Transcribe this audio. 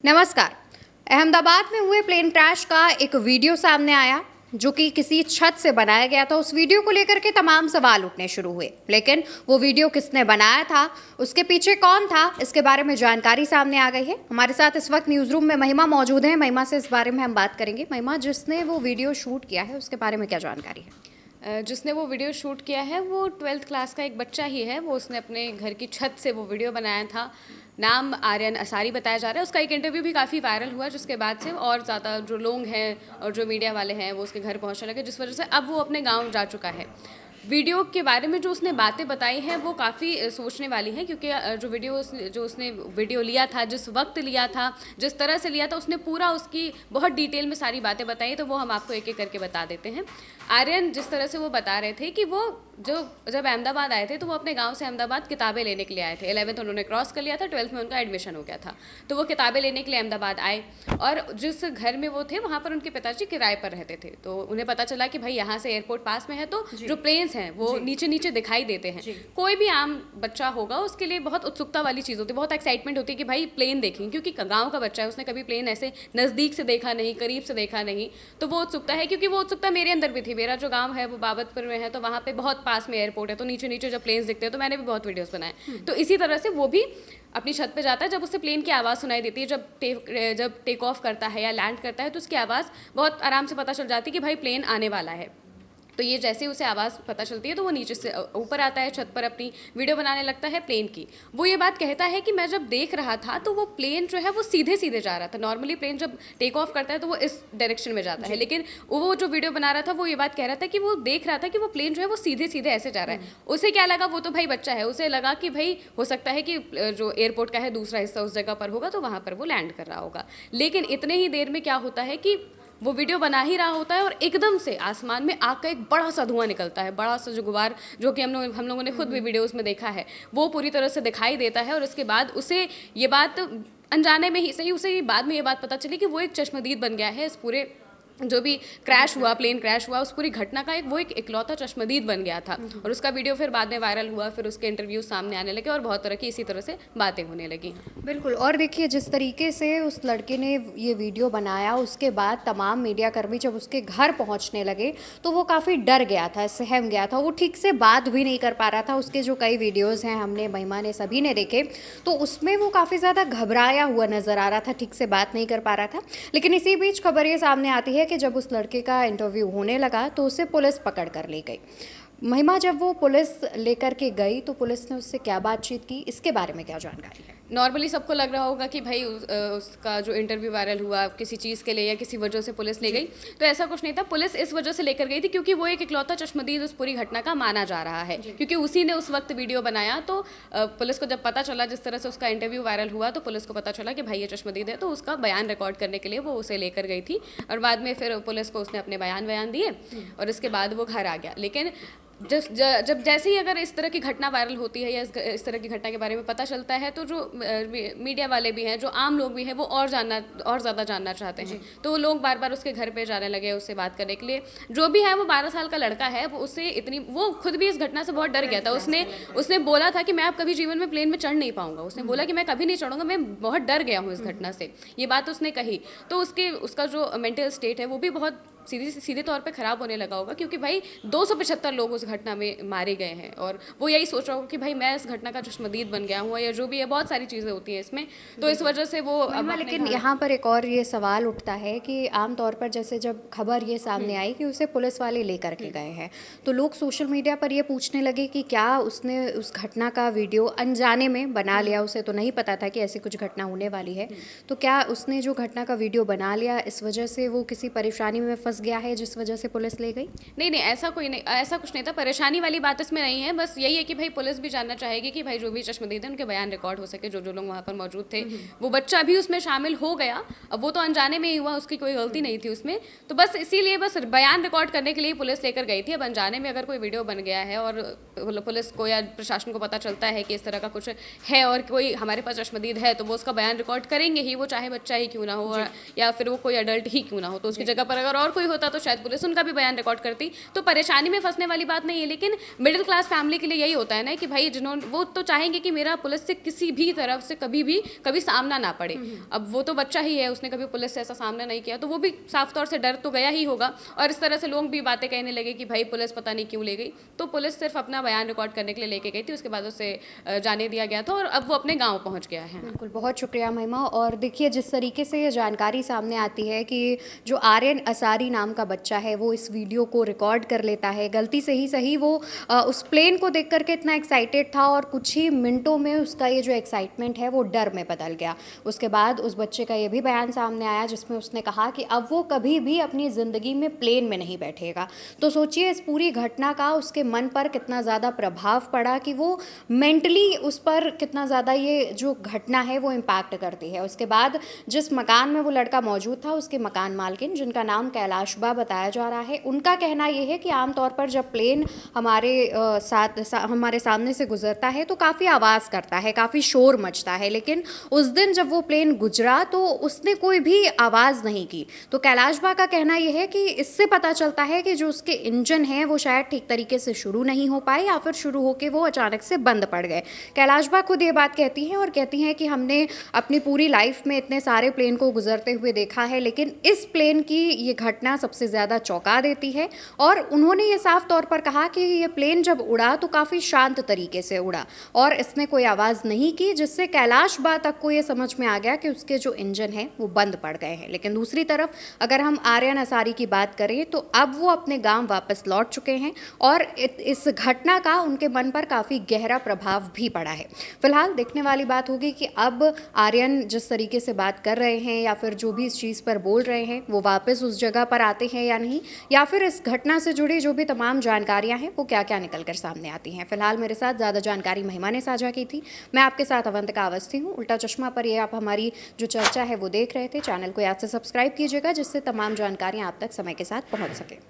नमस्कार। अहमदाबाद में हुए प्लेन क्रैश का एक वीडियो सामने आया जो कि किसी छत से बनाया गया था। उस वीडियो को लेकर के तमाम सवाल उठने शुरू हुए, लेकिन वो वीडियो किसने बनाया था, उसके पीछे कौन था, इसके बारे में जानकारी सामने आ गई है। हमारे साथ इस वक्त न्यूज़ रूम में महिमा मौजूद है। महिमा से इस बारे में हम बात करेंगे। महिमा, जिसने वो वीडियो शूट किया है उसके बारे में क्या जानकारी है? जिसने वो वीडियो शूट किया है वो 12th क्लास का एक बच्चा ही है। वो उसने अपने घर की छत से वो वीडियो बनाया था। नाम आर्यन असारी बताया जा रहा है। उसका एक इंटरव्यू भी काफ़ी वायरल हुआ, जिसके बाद से और ज़्यादा जो लोग हैं और जो मीडिया वाले हैं वो उसके घर पहुंचने लगे, जिस वजह से अब वो अपने गांव जा चुका है। वीडियो के बारे में जो उसने बातें बताई हैं वो काफ़ी सोचने वाली हैं, क्योंकि जो उसने वीडियो लिया था, जिस वक्त लिया था, जिस तरह से लिया था, उसने पूरा उसकी बहुत डिटेल में सारी बातें बताई। तो वो हम आपको एक एक करके बता देते हैं। आर्यन जिस तरह से वो बता रहे थे कि वो जब अहमदाबाद आए थे तो वो अपने गांव से अहमदाबाद किताबें लेने के लिए आए थे। 11th उन्होंने क्रॉस कर लिया था, 12th में उनका एडमिशन हो गया था। तो वो किताबें लेने के लिए अहमदाबाद आए और जिस घर में वो थे वहाँ पर उनके पिताजी किराए पर रहते थे। तो उन्हें पता चला कि भाई यहाँ से एयरपोर्ट पास में है, तो जो प्लेन्स हैं वो नीचे नीचे दिखाई देते हैं। कोई भी आम बच्चा होगा उसके लिए बहुत उत्सुकता वाली चीज़ होती है, बहुत एक्साइटमेंट होती है कि भाई प्लेन देखेंगे, क्योंकि गाँव का बच्चा है, उसने कभी प्लेन ऐसे नज़दीक से देखा नहीं, करीब से देखा नहीं। तो वो उत्सुकता है, क्योंकि वो उत्सुकता मेरे अंदर भी थी। मेरा जो गाँव है वो बाबतपुर में है, तो वहाँ पे बहुत पास में एयरपोर्ट है, तो नीचे नीचे जब प्लेन्स दिखते हैं तो मैंने भी बहुत वीडियोस बनाए। तो इसी तरह से वो भी अपनी छत पे जाता है। जब उससे प्लेन की आवाज़ सुनाई देती है, जब टेक ऑफ करता है या लैंड करता है, तो उसकी आवाज़ बहुत आराम से पता चल जाती है कि भाई प्लेन आने वाला है। तो ये जैसे उसे आवाज़ पता चलती है तो वो नीचे से ऊपर आता है, छत पर अपनी वीडियो बनाने लगता है प्लेन की। वो ये बात कहता है कि मैं जब देख रहा था तो वो प्लेन जो है वो सीधे सीधे जा रहा था। नॉर्मली प्लेन जब टेक ऑफ करता है तो वो इस डायरेक्शन में जाता है, लेकिन वो जो वीडियो बना रहा था वो ये बात कह रहा था कि वो देख रहा था कि वो प्लेन जो है वो सीधे सीधे ऐसे जा रहा है। उसे क्या लगा, वो तो भाई बच्चा है, उसे लगा कि भाई हो सकता है कि जो एयरपोर्ट का है दूसरा हिस्सा उस जगह पर होगा, तो वहाँ पर वो लैंड कर रहा होगा। लेकिन इतने ही देर में क्या होता है कि वो वीडियो बना ही रहा होता है और एकदम से आसमान में आग का एक बड़ा सा धुआं निकलता है, बड़ा सा जो गुबार, जो कि हम लोगों ने खुद भी वीडियोस में देखा है, वो पूरी तरह से दिखाई देता है। और उसके बाद उसे ये बात अनजाने में ही सही, उसे ये बाद में ये बात पता चली कि वो एक चश्मदीद बन गया है। इस पूरे जो भी क्रैश हुआ, प्लेन क्रैश हुआ, उस पूरी घटना का एक इकलौता चश्मदीद बन गया था। और उसका वीडियो फिर बाद में वायरल हुआ, फिर उसके इंटरव्यू सामने आने लगे और बहुत तरह की इसी तरह से बातें होने लगी। बिल्कुल। और देखिए, जिस तरीके से उस लड़के ने ये वीडियो बनाया, उसके बाद तमाम मीडिया कर्मी जब उसके घर पहुंचने लगे तो वो काफ़ी डर गया था, सहम गया था। वो ठीक से बात भी नहीं कर पा रहा था। उसके जो कई वीडियोज़ हैं, हमने, महिमा ने, सभी ने देखे, तो उसमें वो काफ़ी ज़्यादा घबराया हुआ नज़र आ रहा था, ठीक से बात नहीं कर पा रहा था। लेकिन इसी बीच खबर ये सामने आती है कि जब उस लड़के का इंटरव्यू होने लगा तो उसे पुलिस पकड़ कर ले गई। महिमा, जब वो पुलिस लेकर के गई तो पुलिस ने उससे क्या बातचीत की, इसके बारे में क्या जानकारी है? नॉर्मली सबको लग रहा होगा कि भाई उसका जो इंटरव्यू वायरल हुआ किसी चीज़ के लिए या किसी वजह से पुलिस ले गई, तो ऐसा कुछ नहीं था। पुलिस इस वजह से लेकर गई थी क्योंकि वो एक इकलौता चश्मदीद उस पूरी घटना का माना जा रहा है, क्योंकि उसी ने उस वक्त वीडियो बनाया। तो पुलिस को जब पता चला, जिस तरह से उसका इंटरव्यू वायरल हुआ, तो पुलिस को पता चला कि भाई ये चश्मदीद है, तो उसका बयान रिकॉर्ड करने के लिए वो उसे लेकर गई थी। और बाद में फिर पुलिस को उसने अपने बयान दिए और इसके बाद वो घर आ गया। लेकिन जब जैसे ही अगर इस तरह की घटना वायरल होती है या इस तरह की घटना के बारे में पता चलता है, तो जो मीडिया वाले भी हैं, जो आम लोग भी हैं, वो और ज़्यादा जानना चाहते हैं। तो वो लोग बार बार उसके घर पे जाने लगे उससे बात करने के लिए। जो भी है, वो 12 साल का लड़का है, वो खुद भी इस घटना से बहुत डर गया था। उसने बोला था कि मैं अब कभी जीवन में प्लेन में चढ़ नहीं पाऊंगा। उसने बोला कि मैं कभी नहीं चढ़ूंगा, मैं बहुत डर गया हूँ इस घटना से। ये बात उसने कही। तो उसका जो मेंटल स्टेट है वो भी बहुत सीधे तौर पे ख़राब होने लगा होगा, क्योंकि भाई 275 लोग उस घटना में मारे गए हैं और वो यही सोच रहा होगा कि भाई मैं इस घटना का चश्मदीद बन गया हूँ, या जो भी है, बहुत सारी चीज़ें होती हैं इसमें। तो इस वजह से वो लेकिन यहाँ पर एक और ये सवाल उठता है कि आमतौर पर जैसे जब खबर ये सामने आई कि उसे पुलिस वाले लेकर के गए हैं, तो लोग सोशल मीडिया पर ये पूछने लगे कि क्या उसने उस घटना का वीडियो अनजाने में बना लिया, उसे तो नहीं पता था कि ऐसी कुछ घटना होने वाली है, तो क्या उसने जो घटना का वीडियो बना लिया, इस वजह से वो किसी परेशानी में फंस गया है जिस वजह से पुलिस ले गई? नहीं, ऐसा कुछ नहीं था। परेशानी वाली बात इसमें नहीं है। बस यही है कि भाई पुलिस भी जानना चाहेगी कि भाई जो भी चश्मदीद है उनके बयान रिकॉर्ड हो सके, जो लोग वहाँ पर मौजूद थे। वो बच्चा भी उसमें शामिल हो गया। अब वो तो अनजाने में ही हुआ, उसकी कोई गलती नहीं थी उसमें। तो बस इसीलिए बस बयान रिकॉर्ड करने के लिए पुलिस लेकर गई थी। अब अनजाने में अगर कोई वीडियो बन गया है और पुलिस को या प्रशासन को पता चलता है कि इस तरह का कुछ है और कोई हमारे पास चश्मदीद है, तो वो उसका बयान रिकॉर्ड करेंगे ही, वो चाहे बच्चा ही क्यों ना हो या फिर वो कोई अडल्ट ही क्यों ना हो। तो उसकी जगह पर अगर और कोई होता तो शायद पुलिस उनका भी बयान रिकॉर्ड करती। तो परेशानी में फंसने वाली बात नहीं है, लेकिन मिडिल क्लास फैमिली के लिए यही होता है ना कि भाई जिन्होंने, वो तो चाहेंगे कि मेरा पुलिस से किसी भी तरफ से कभी सामना ना पड़े। अब वो तो बच्चा ही है, उसने कभी पुलिस से ऐसा सामना नहीं किया, तो वो भी साफ तौर से डर तो गया ही होगा। और इस तरह से लोग भी बातें कहने लगे कि भाई पुलिस पता नहीं क्यों ले गई। तो पुलिस सिर्फ अपना बयान रिकॉर्ड करने के लिए लेके गई थी, उसके बाद उसे जाने दिया गया था और अब वो अपने गाँव पहुँच गया है। बिल्कुल, बहुत शुक्रिया महिमा। और देखिए, जिस तरीके से ये जानकारी सामने आती है कि जो आर्यन असारी नाम का बच्चा है वो इस वीडियो को रिकॉर्ड कर लेता है, गलती से ही सही वो उस प्लेन को देख करके इतना एक्साइटेड था और कुछ ही मिनटों में उसका ये जो एक्साइटमेंट है वो डर में बदल गया। उसके बाद उस बच्चे का ये भी बयान सामने आया जिसमें उसने कहा कि अब वो कभी भी अपनी ज़िंदगी में प्लेन में नहीं बैठेगा। तो सोचिए इस पूरी घटना का उसके मन पर कितना ज़्यादा प्रभाव पड़ा कि वो मेंटली उस पर कितना ज़्यादा ये जो घटना है वो इम्पैक्ट करती है। उसके बाद जिस मकान में वो लड़का मौजूद था, उसके मकान मालकिन, जिनका नाम कैलाशबा बताया जा रहा है, उनका कहना ये है कि आमतौर पर जब प्लेन हमारे सामने से गुजरता है तो काफ़ी आवाज़ करता है, काफ़ी शोर मचता है, लेकिन उस दिन जब वो प्लेन गुजरा तो उसने कोई भी आवाज़ नहीं की। तो कैलाशबा का कहना यह है कि इससे पता चलता है कि जो उसके इंजन हैं वो शायद ठीक तरीके से शुरू नहीं हो पाए या फिर शुरू होकर वो अचानक से बंद पड़ गए। कैलाशबा खुद ये बात कहती हैं और कहती हैं कि हमने अपनी पूरी लाइफ में इतने सारे प्लेन को गुजरते हुए देखा है, लेकिन इस प्लेन की ये घटना सबसे ज़्यादा चौंका देती है। और उन्होंने ये साफ तौर पर कहा कि ये प्लेन जब उड़ा तो काफ़ी शांत तरीके से उड़ा और इसने कोई आवाज़ नहीं की, जिससे कैलाशबा तक को ये समझ में आ गया कि उसके जो इंजन हैं वो बंद पड़ गए हैं। लेकिन दूसरी तरफ अगर हम आर्यन असारी की बात करें तो अब वो अपने गाँव वापस लौट चुके हैं और इस घटना का उनके मन पर काफ़ी गहरा प्रभाव भी पड़ा है। फिलहाल देखने वाली बात होगी कि अब आर्यन जिस तरीके से बात कर रहे हैं या फिर जो भी इस चीज़ पर बोल रहे हैं वो वापस उस जगह पर आते हैं या नहीं, या फिर इस घटना से जुड़ी जो भी तमाम जानकारियां हैं वो क्या क्या निकल कर सामने आती हैं। फिलहाल मेरे साथ ज़्यादा जानकारी महिमा ने साझा की थी। मैं आपके साथ अवंतिका अवस्थी हूँ। उल्टा चश्मा पर ये आप हमारी जो चर्चा है वो देख रहे थे। चैनल को याद से सब्सक्राइब कीजिएगा जिससे तमाम जानकारियाँ आप तक समय के साथ पहुँच सके।